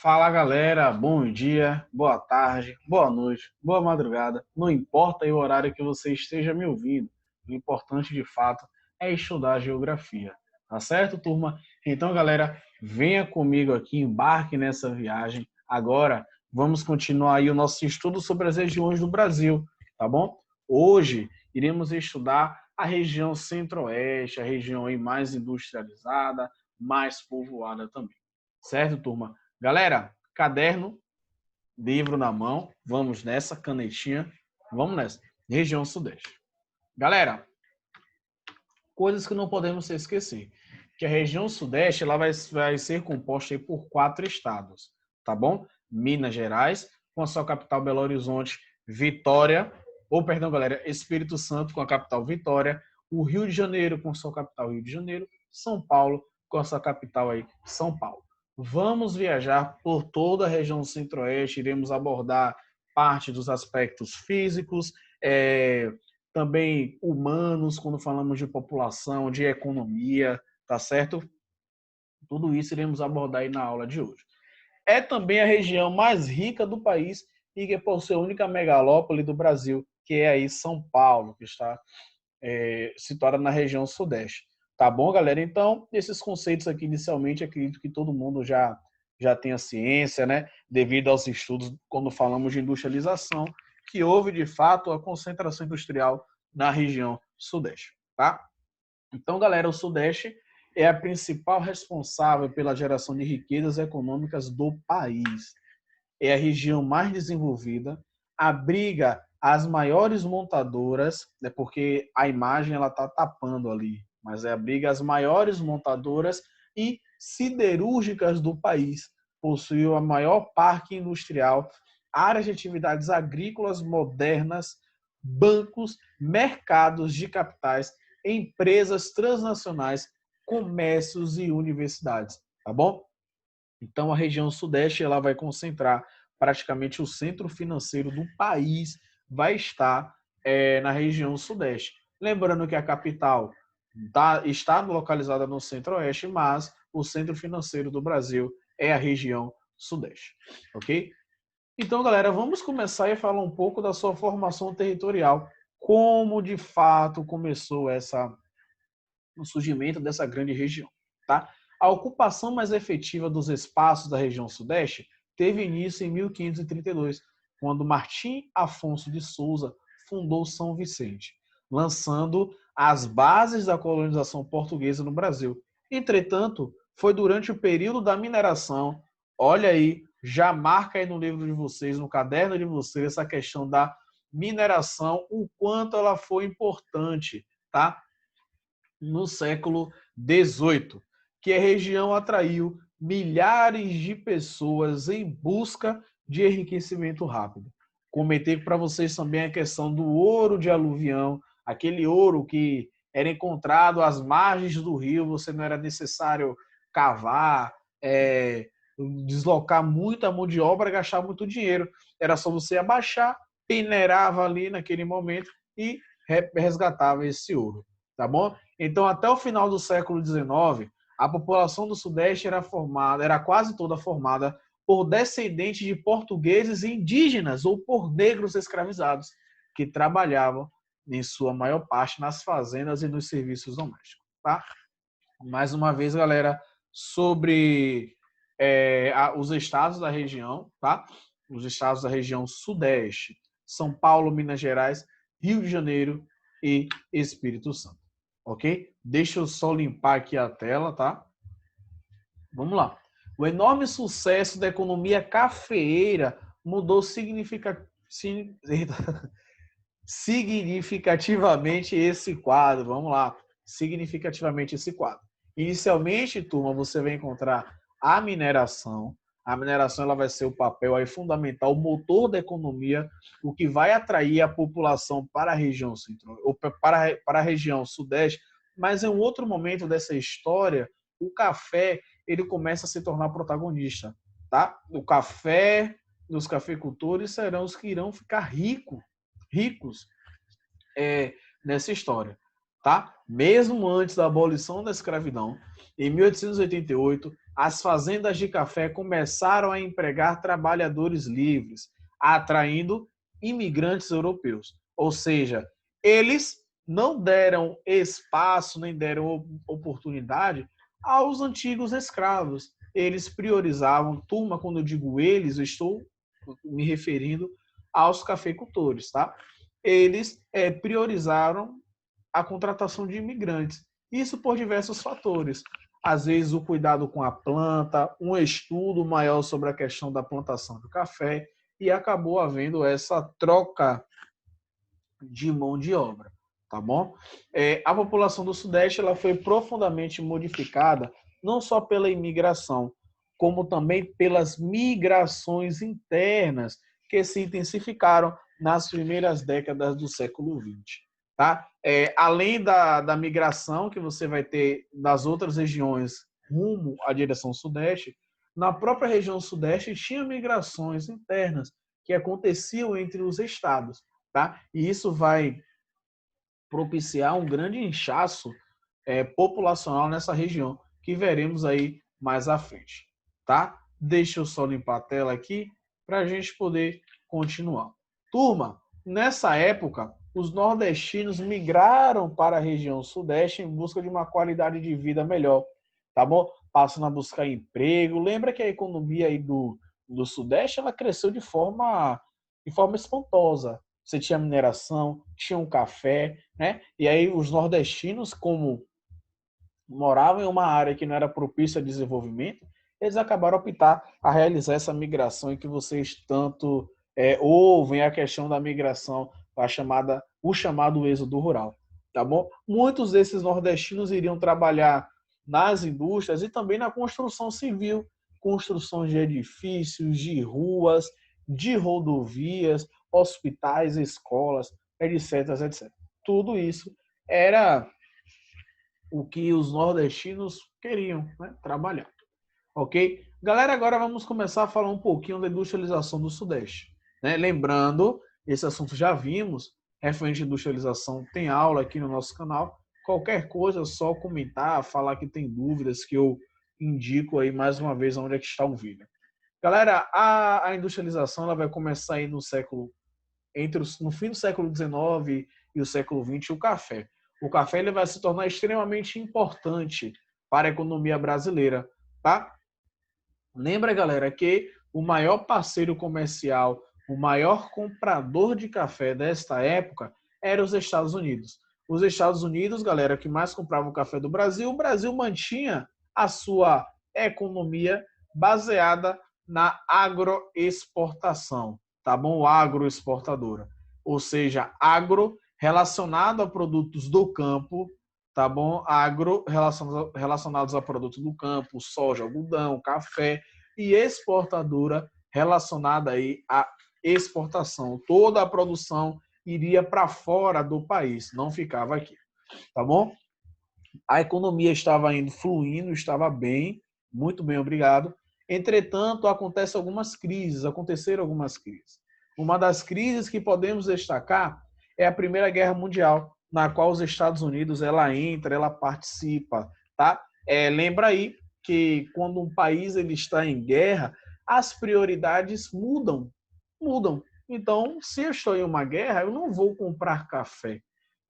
Fala galera, bom dia, boa tarde, boa noite, boa madrugada. Não importa aí o horário que você esteja me ouvindo, o importante de fato é estudar geografia, tá certo, turma? Então, galera, venha comigo aqui, embarque nessa viagem. Agora, vamos continuar aí o nosso estudo sobre as regiões do Brasil, tá bom? Hoje iremos estudar a região centro-oeste, a região aí mais industrializada, mais povoada também, certo, turma? Galera, caderno, livro na mão, vamos nessa, canetinha, vamos nessa. Região Sudeste. Galera, coisas que não podemos esquecer. Que a região Sudeste ela vai ser composta aí por 4 estados, tá bom? Minas Gerais, com a sua capital Belo Horizonte, Vitória, ou perdão, galera, Espírito Santo com a capital Vitória, o Rio de Janeiro com a sua capital Rio de Janeiro, São Paulo com a sua capital aí São Paulo. Vamos viajar por toda a região centro-oeste, iremos abordar parte dos aspectos físicos, também humanos, quando falamos de população, de economia, tá certo? Tudo isso iremos abordar aí na aula de hoje. É também a região mais rica do país e que possui a única megalópole do Brasil, que é aí São Paulo, que está situada na região sudeste. Tá bom, galera? Então, esses conceitos aqui, inicialmente, acredito que todo mundo já tem a ciência, né? Devido aos estudos, quando falamos de industrialização, que houve, de fato, a concentração industrial na região sudeste, tá? Então, galera, o sudeste é a principal responsável pela geração de riquezas econômicas do país. É a região mais desenvolvida, abriga as maiores montadoras, né, porque a imagem ela está tapando ali, mas abriga as maiores montadoras e siderúrgicas do país. Possui a maior parque industrial, áreas de atividades agrícolas modernas, bancos, mercados de capitais, empresas transnacionais, comércios e universidades, tá bom? Então, a região sudeste ela vai concentrar praticamente o centro financeiro do país, vai estar na região sudeste. Lembrando que a capital está localizada no centro-oeste, mas o centro financeiro do Brasil é a região sudeste, ok? Então, galera, vamos começar a falar um pouco da sua formação territorial, como de fato começou o surgimento dessa grande região, tá? A ocupação mais efetiva dos espaços da região sudeste teve início em 1532, quando Martim Afonso de Souza fundou São Vicente, lançando as bases da colonização portuguesa no Brasil. Entretanto, foi durante o período da mineração, olha aí, já marca aí no livro de vocês, no caderno de vocês, essa questão da mineração, o quanto ela foi importante, tá? No século XVIII, que a região atraiu milhares de pessoas em busca de enriquecimento rápido. Comentei para vocês também a questão do ouro de aluvião, aquele ouro que era encontrado às margens do rio, você não era necessário cavar, deslocar muita mão de obra, gastar muito dinheiro. Era só você abaixar, peneirava ali naquele momento e resgatava esse ouro, tá bom? Então, até o final do século XIX, a população do Sudeste era quase toda formada por descendentes de portugueses e indígenas ou por negros escravizados, que trabalhavam, em sua maior parte, nas fazendas e nos serviços domésticos. Tá? Mais uma vez, galera, sobre os estados da região, tá? Os estados da região Sudeste, São Paulo, Minas Gerais, Rio de Janeiro e Espírito Santo. Ok? Deixa eu só limpar aqui a tela, tá? Vamos lá. O enorme sucesso da economia cafeeira mudou significativamente esse quadro. Vamos lá. Significativamente esse quadro. Inicialmente, turma, você vai encontrar a mineração. A mineração ela vai ser o papel aí fundamental, o motor da economia, o que vai atrair a população para a região central, ou para a região sudeste. Mas em um outro momento dessa história, o café ele começa a se tornar protagonista, tá? O café, os cafeicultores serão os que irão ficar ricos nessa história, tá? Mesmo antes da abolição da escravidão, em 1888, as fazendas de café começaram a empregar trabalhadores livres, atraindo imigrantes europeus. Ou seja, eles não deram espaço, nem deram oportunidade aos antigos escravos. Eles priorizavam, turma, quando eu digo eles, eu estou me referindo aos cafeicultores, tá? Eles priorizaram a contratação de imigrantes. Isso por diversos fatores. Às vezes, o cuidado com a planta, um estudo maior sobre a questão da plantação do café, e acabou havendo essa troca de mão de obra, tá bom? A população do Sudeste ela foi profundamente modificada, não só pela imigração, como também pelas migrações internas que se intensificaram nas primeiras décadas do século XX. Tá? Além da migração que você vai ter das outras regiões rumo à direção Sudeste, na própria região Sudeste tinha migrações internas que aconteciam entre os estados. Tá? E isso vai propiciar um grande inchaço populacional nessa região, que veremos aí mais à frente. Tá? Deixa eu só limpar a tela aqui para a gente poder continuar. Turma, nessa época, os nordestinos migraram para a região sudeste em busca de uma qualidade de vida melhor, tá bom? Passando a buscar emprego. Lembra que a economia aí do sudeste ela cresceu de forma espantosa. Você tinha mineração, tinha um café, né? E aí os nordestinos, como moravam em uma área que não era propícia a desenvolvimento, eles acabaram optar a realizar essa migração em que vocês tanto ouvem a questão da migração, o chamado êxodo rural, tá bom? Muitos desses nordestinos iriam trabalhar nas indústrias e também na construção civil, construção de edifícios, de ruas, de rodovias, hospitais, escolas, etc, etc. Tudo isso era o que os nordestinos queriam, né? Trabalhar. Ok? Galera, agora vamos começar a falar um pouquinho da industrialização do Sudeste. Né? Lembrando, esse assunto já vimos, referente à industrialização, tem aula aqui no nosso canal. Qualquer coisa, é só comentar, falar que tem dúvidas, que eu indico aí mais uma vez onde é que está o vídeo. Galera, a industrialização ela vai começar aí no fim do século XIX e o século XX, o café. O café ele vai se tornar extremamente importante para a economia brasileira, tá? Lembra, galera, que o maior parceiro comercial, o maior comprador de café desta época era os Estados Unidos. Os Estados Unidos, galera, que mais comprava o café do Brasil, o Brasil mantinha a sua economia baseada na agroexportação, tá bom? Agroexportadora. Ou seja, agro relacionado a produtos do campo, tá bom? Agro relacionados a produtos do campo, soja, algodão, café, e exportadora relacionada aí à exportação. Toda a produção iria para fora do país, não ficava aqui, tá bom? A economia estava indo fluindo, estava bem, muito bem, obrigado. Entretanto, aconteceram algumas crises. Uma das crises que podemos destacar é a Primeira Guerra Mundial, na qual os Estados Unidos ela entra, ela participa, tá? Lembra aí que quando um país ele está em guerra, as prioridades mudam. Então, se eu estou em uma guerra, eu não vou comprar café,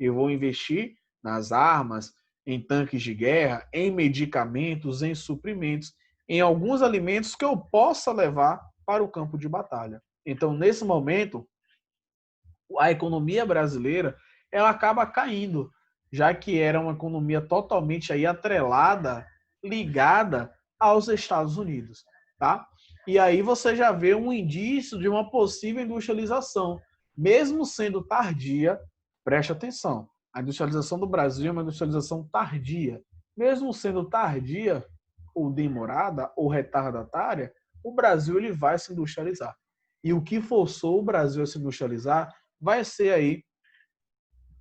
eu vou investir nas armas, em tanques de guerra, em medicamentos, em suprimentos, em alguns alimentos que eu possa levar para o campo de batalha. Então, nesse momento, a economia brasileira ela acaba caindo, já que era uma economia totalmente aí atrelada, ligada aos Estados Unidos, tá? E aí você já vê um indício de uma possível industrialização, mesmo sendo tardia. Preste atenção, a industrialização do Brasil é uma industrialização tardia. Mesmo sendo tardia, ou demorada, ou retardatária, o Brasil ele vai se industrializar. E o que forçou o Brasil a se industrializar vai ser aí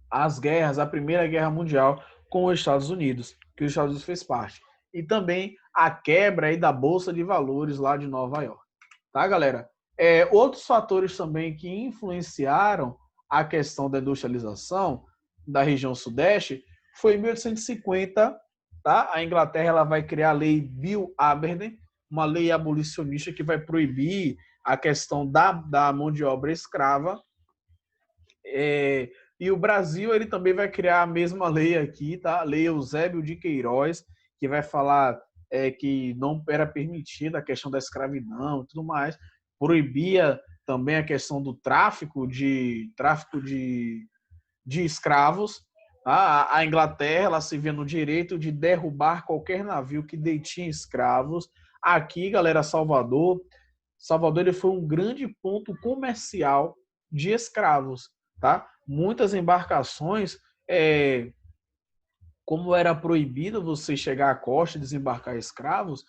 as guerras, a Primeira Guerra Mundial com os Estados Unidos, que os Estados Unidos fez parte. E também a quebra aí da Bolsa de Valores lá de Nova York. Tá, galera? Outros fatores também que influenciaram a questão da industrialização da região sudeste foi em 1850 tá? A Inglaterra ela vai criar a lei Bill Aberdeen, uma lei abolicionista que vai proibir a questão da mão de obra escrava. E o Brasil ele também vai criar a mesma lei aqui, tá? A lei Eusébio de Queiroz, que vai falar que não era permitida a questão da escravidão e tudo mais, proibia também a questão do tráfico de escravos. Tá? A Inglaterra ela se vê no direito de derrubar qualquer navio que detinha escravos. Aqui, galera, Salvador ele foi um grande ponto comercial de escravos, tá? Muitas embarcações, como era proibido você chegar à costa e desembarcar escravos,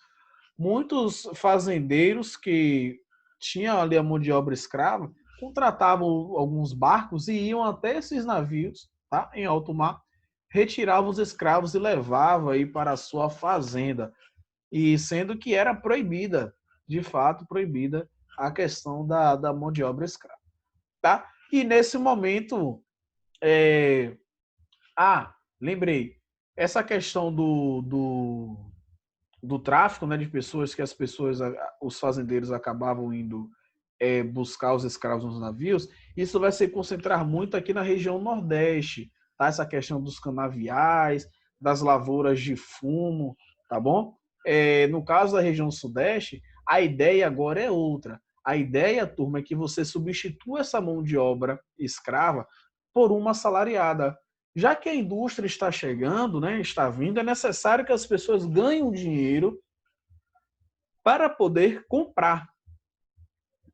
muitos fazendeiros que tinham ali a mão de obra escrava contratavam alguns barcos e iam até esses navios, tá? Em alto mar, retiravam os escravos e levavam aí para a sua fazenda. E sendo que era proibida, de fato proibida, a questão da mão de obra escrava. Tá? E nesse momento, é... lembrei, essa questão do tráfico, né, de pessoas, que os fazendeiros acabavam indo buscar os escravos nos navios, isso vai se concentrar muito aqui na região Nordeste, tá? Essa questão dos canaviais, das lavouras de fumo, tá bom? No caso da região Sudeste, a ideia agora é outra. A ideia, turma, é que você substitua essa mão de obra escrava por uma assalariada. Já que a indústria está chegando, né, está vindo, é necessário que as pessoas ganhem dinheiro para poder comprar.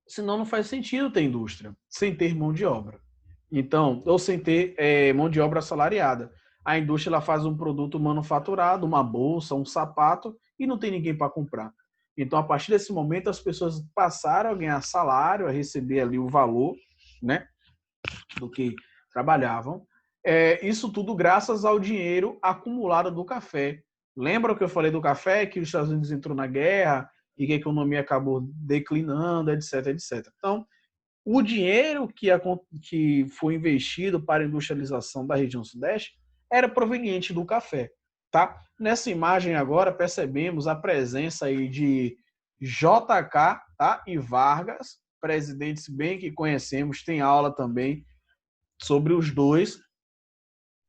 Senão não faz sentido ter indústria sem ter mão de obra. Então, ou sem ter mão de obra assalariada. A indústria ela faz um produto manufaturado, uma bolsa, um sapato, e não tem ninguém para comprar. Então, a partir desse momento, as pessoas passaram a ganhar salário, a receber ali o valor, né, do que trabalhavam. Isso tudo graças ao dinheiro acumulado do café. Lembra que eu falei do café, que os Estados Unidos entrou na guerra e que a economia acabou declinando, etc, etc. Então, o dinheiro que foi investido para a industrialização da região sudeste era proveniente do café. Tá? Nessa imagem agora percebemos a presença aí de JK, tá? E Vargas, presidentes bem que conhecemos, tem aula também sobre os dois,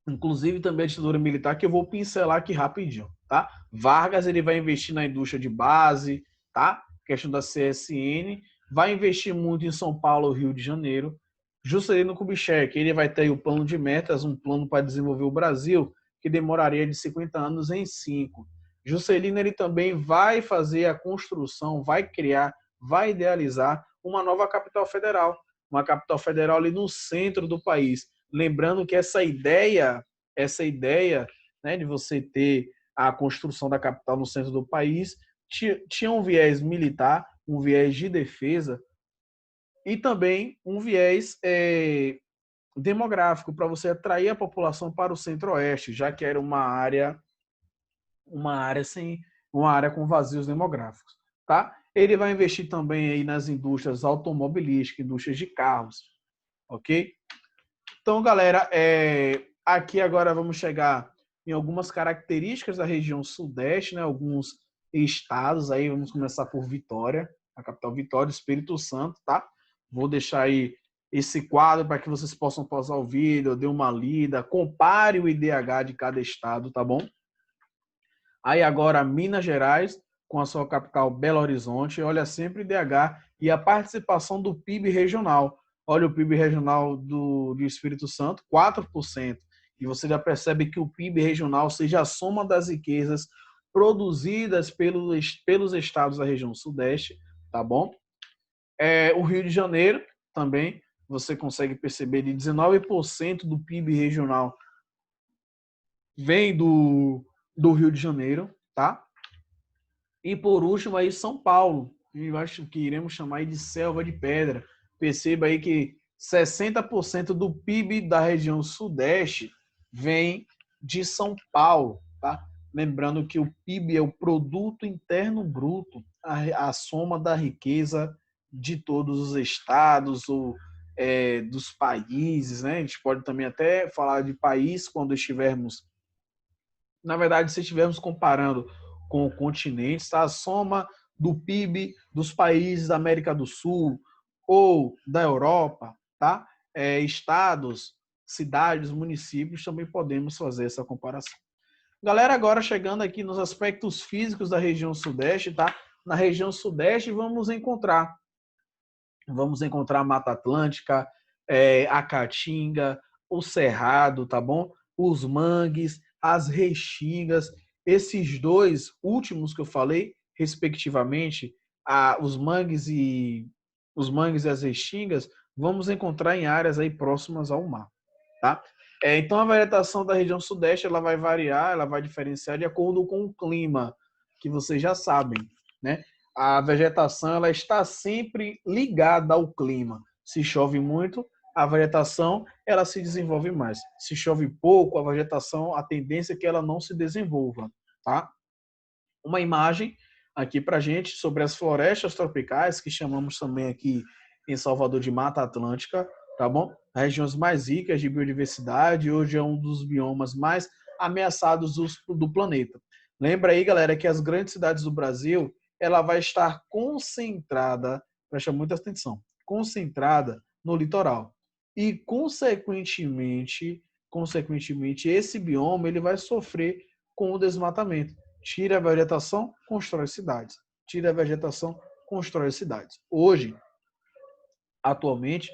inclusive também a ditadura militar, que eu vou pincelar aqui rapidinho, tá? Vargas ele vai investir na indústria de base, tá? Questão da CSN, vai investir muito em São Paulo, Rio de Janeiro. Juscelino Kubitschek, ele vai ter o plano de metas, um plano para desenvolver o Brasil, que demoraria de 50 anos em 5. Juscelino ele também vai fazer a construção, vai criar, vai idealizar uma nova capital federal, uma capital federal ali no centro do país. Lembrando que essa ideia, né, de você ter a construção da capital no centro do país tinha um viés militar, um viés de defesa e também um viés demográfico para você atrair a população para o centro-oeste, já que era uma área com vazios demográficos, tá? Ele vai investir também aí nas indústrias automobilísticas, indústrias de carros, ok? Então, galera, aqui agora vamos chegar em algumas características da região sudeste, né? Alguns estados aí, vamos começar por Vitória, a capital Vitória, Espírito Santo, tá? Vou deixar aí esse quadro para que vocês possam pausar o vídeo, dê uma lida, compare o IDH de cada estado, tá bom? Aí agora Minas Gerais, com a sua capital Belo Horizonte, olha sempre o IDH e a participação do PIB regional. Olha o PIB regional do Espírito Santo, 4%. E você já percebe que o PIB regional seja a soma das riquezas produzidas pelos estados da região sudeste, tá bom? O Rio de Janeiro também, você consegue perceber de 19% do PIB regional vem do Rio de Janeiro, tá? E por último aí São Paulo, eu acho que iremos chamar aí de selva de pedra. Perceba aí que 60% do PIB da região sudeste vem de São Paulo, tá? Lembrando que o PIB é o produto interno bruto, a soma da riqueza de todos os estados ou dos países, né? A gente pode também até falar de país quando estivermos Na verdade, se estivermos comparando com continentes, tá? A soma do PIB dos países da América do Sul ou da Europa, tá? Estados, cidades, municípios, também podemos fazer essa comparação. Galera, agora chegando aqui nos aspectos físicos da região sudeste, tá? Na região sudeste vamos encontrar a Mata Atlântica, a Caatinga, o Cerrado, tá bom? Os mangues, as restingas, esses dois últimos que eu falei, respectivamente, os mangues e as restingas, vamos encontrar em áreas aí próximas ao mar, tá? Então a vegetação da região sudeste ela vai variar, ela vai diferenciar de acordo com o clima, que vocês já sabem, né? A vegetação ela está sempre ligada ao clima. Se chove muito, a vegetação ela se desenvolve mais. Se chove pouco, a vegetação, a tendência é que ela não se desenvolva, tá? Uma imagem aqui para gente sobre as florestas tropicais, que chamamos também aqui em Salvador de Mata Atlântica, tá bom? As regiões mais ricas de biodiversidade, hoje é um dos biomas mais ameaçados do planeta. Lembra aí, galera, que as grandes cidades do Brasil, ela vai estar concentrada, presta muita atenção, concentrada no litoral. E, consequentemente, esse bioma ele vai sofrer com o desmatamento. Tira a vegetação, constrói cidades. Tira a vegetação, constrói cidades. Hoje, atualmente,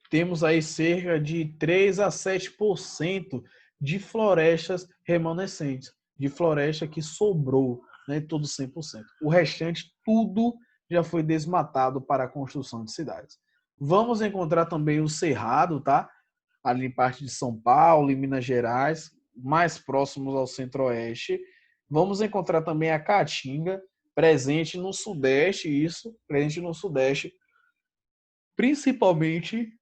temos aí cerca de 3 a 7% de florestas remanescentes, de floresta que sobrou, né, tudo 100%. O restante, tudo já foi desmatado para a construção de cidades. Vamos encontrar também o Cerrado, tá? Ali em parte de São Paulo, em Minas Gerais, mais próximos ao centro-oeste. Vamos encontrar também a Caatinga, presente no sudeste, presente no sudeste, principalmente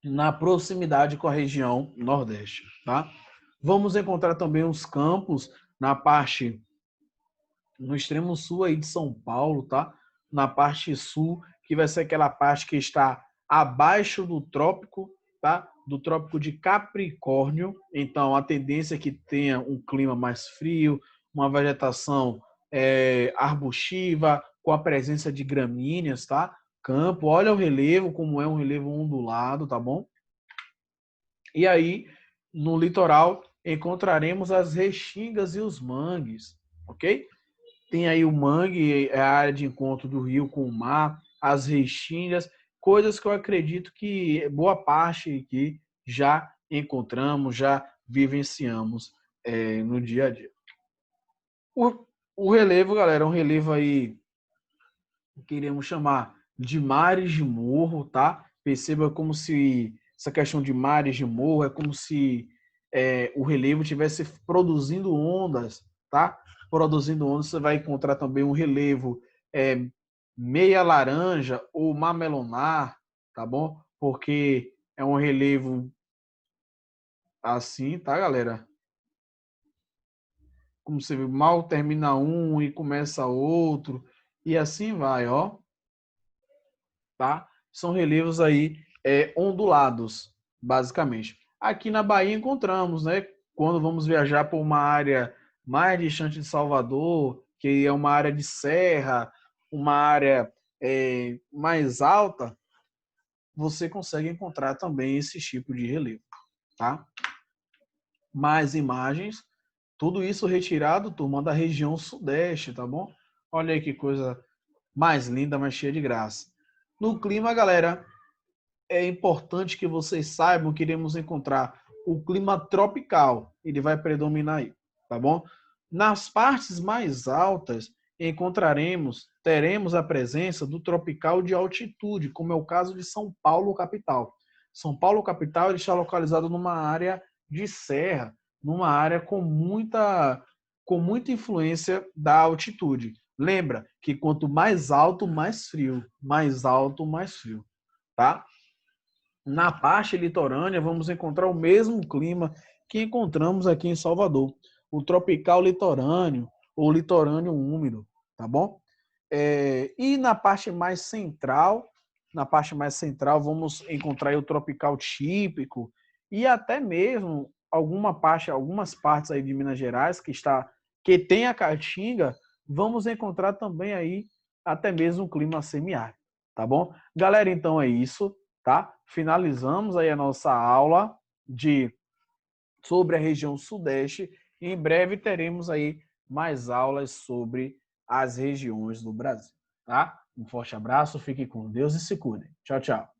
na proximidade com a região nordeste, tá? Vamos encontrar também os campos no extremo sul aí de São Paulo, tá? Na parte sul, que vai ser aquela parte que está abaixo do trópico, tá? Do trópico de Capricórnio. Então, a tendência é que tenha um clima mais frio, uma vegetação arbustiva, com a presença de gramíneas, tá? Campo, olha o relevo, como é um relevo ondulado, tá bom? E aí, no litoral, encontraremos as restingas e os mangues, ok? Tem aí o mangue, a área de encontro do rio com o mar, as restingas, coisas que eu acredito que boa parte aqui já encontramos, já vivenciamos no dia a dia. O relevo, galera, é um relevo aí que iremos chamar de mares de morro, tá? Perceba como se essa questão de mares de morro é como se o relevo estivesse produzindo ondas, tá? Produzindo ondas, você vai encontrar também um relevo meia laranja ou mamelonar, tá bom? Porque é um relevo assim, tá, galera? Como você vê, mal termina um e começa outro, e assim vai, ó. Tá? São relevos aí ondulados, basicamente. Aqui na Bahia encontramos, né? Quando vamos viajar para uma área mais distante de Salvador, que é uma área de serra, uma área mais alta, você consegue encontrar também esse tipo de relevo, tá? Mais imagens, tudo isso retirado, turma, da região sudeste, tá bom? Olha aí que coisa mais linda, mais cheia de graça. No clima, galera, é importante que vocês saibam que iremos encontrar o clima tropical. Ele vai predominar aí, tá bom? Nas partes mais altas, teremos a presença do tropical de altitude, como é o caso de São Paulo, capital. São Paulo, capital, ele está localizado numa área de serra, numa área com muita influência da altitude. Lembra que quanto mais alto, mais frio. Mais alto, mais frio, tá? Na parte litorânea, vamos encontrar o mesmo clima que encontramos aqui em Salvador, o tropical litorâneo ou litorâneo úmido, tá bom? E na parte mais central, na parte mais central, vamos encontrar aí o tropical típico e até mesmo algumas partes aí de Minas Gerais que tem a caatinga, vamos encontrar também aí até mesmo um clima semiárido, tá bom? Galera, então é isso, tá? Finalizamos aí a nossa aula sobre a região sudeste e em breve teremos aí mais aulas sobre as regiões do Brasil, tá? Um forte abraço, fiquem com Deus e se cuidem. Tchau, tchau.